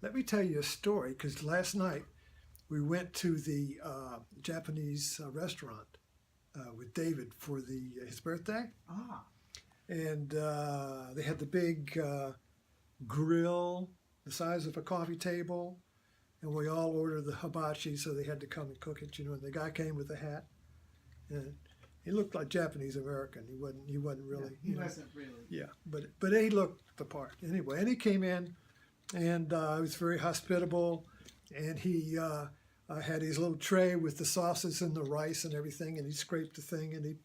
Let me tell you a story, because last night we went to the Japanese restaurant with David for his birthday. Ah, And they had the big grill the size of a coffee table. And we all ordered the hibachi, so they had to come and cook it, and the guy came with a hat. And he looked like Japanese American. He wasn't really. he wasn't really. Yeah, but he looked the part anyway. And he came in, and he was very hospitable, and he had his little tray with the sauces and the rice and everything, and he scraped the thing and he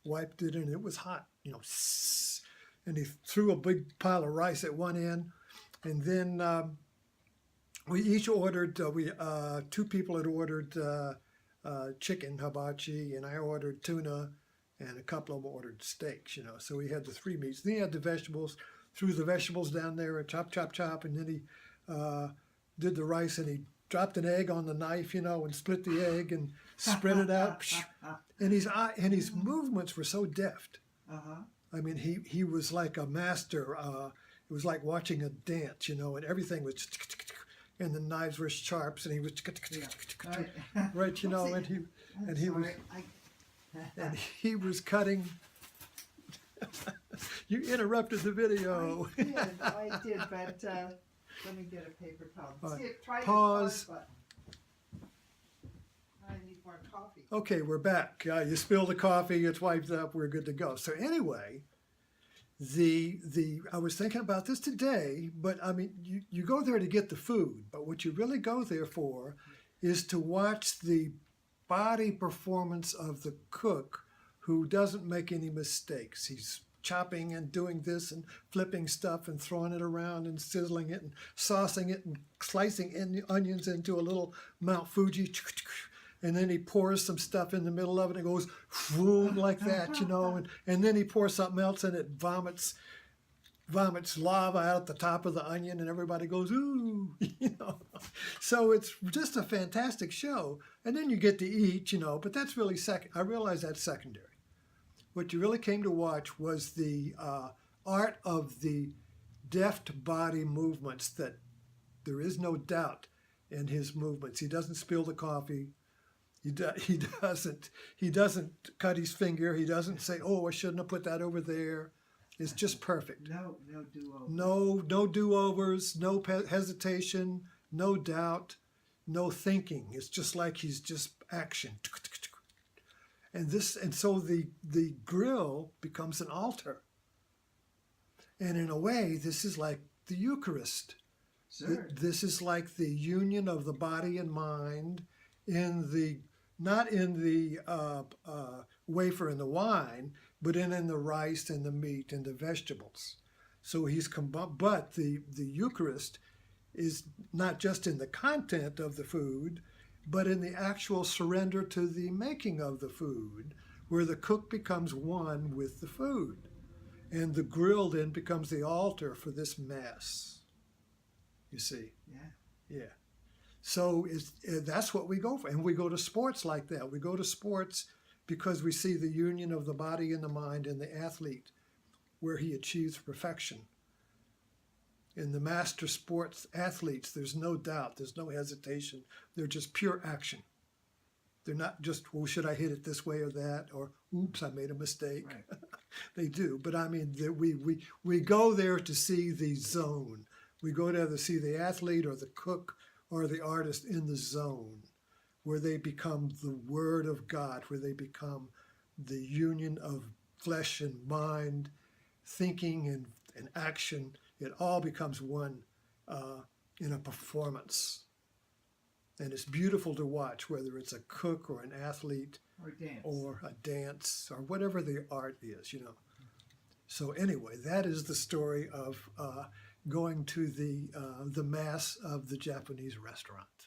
wiped it, and it was hot, and he threw a big pile of rice at one end, and then we each ordered. Two people had ordered chicken hibachi, and I ordered tuna, and a couple of them ordered steaks. So we had the three meats. Then he had the vegetables. Threw the vegetables down there and chop, chop, chop, and then he did the rice, and he dropped an egg on the knife, and split the egg and spread it out. And his movements were so deft. Uh-huh. I mean, he was like a master. It was like watching a dance, and everything was, and the knives were sharp, and he was right, and he was cutting. You interrupted the video. I did, but let me get a paper towel. Try Pause. To pause, but I need more coffee. Okay, we're back. You spilled the coffee, it's wiped up, we're good to go. So anyway, I was thinking about this today, but I mean, you go there to get the food, but what you really go there for is to watch the body performance of the cook who doesn't make any mistakes. He's chopping and doing this and flipping stuff and throwing it around and sizzling it and saucing it and slicing onions into a little Mount Fuji. And then he pours some stuff in the middle of it and it goes vroom like that, and then he pours something else and it vomits lava out at the top of the onion and everybody goes, ooh, So it's just a fantastic show. And then you get to eat, but that's really I realize that's secondary. What you really came to watch was the art of the deft body movements, that there is no doubt in his movements. He doesn't spill the coffee. He doesn't cut his finger. He doesn't say, oh, I shouldn't have put that over there. It's just perfect. No do-overs. No do-overs, no hesitation, no doubt, no thinking. It's just like he's just action. And so the grill becomes an altar. And in a way, this is like the Eucharist. Sure. This is like the union of the body and mind not in the wafer and the wine, but in the rice and the meat and the vegetables. So but the Eucharist is not just in the content of the food, but in the actual surrender to the making of the food, where the cook becomes one with the food. And the grill then becomes the altar for this mass. You see? Yeah. So that's what we go for. And we go to sports like that. We go to sports because we see the union of the body and the mind in the athlete, where he achieves perfection. In the master sports athletes, there's no doubt, there's no hesitation. They're just pure action. They're not just, well, should I hit it this way or that? Or, oops, I made a mistake. Right. They do. But I mean, we go there to see the zone. We go there to see the athlete or the cook or the artist in the zone, where they become the Word of God, where they become the union of flesh and mind, thinking and action. It all becomes one in a performance. And it's beautiful to watch, whether it's a cook or an athlete or a dance or whatever the art is, So anyway, that is the story of going to the mass of the Japanese restaurant.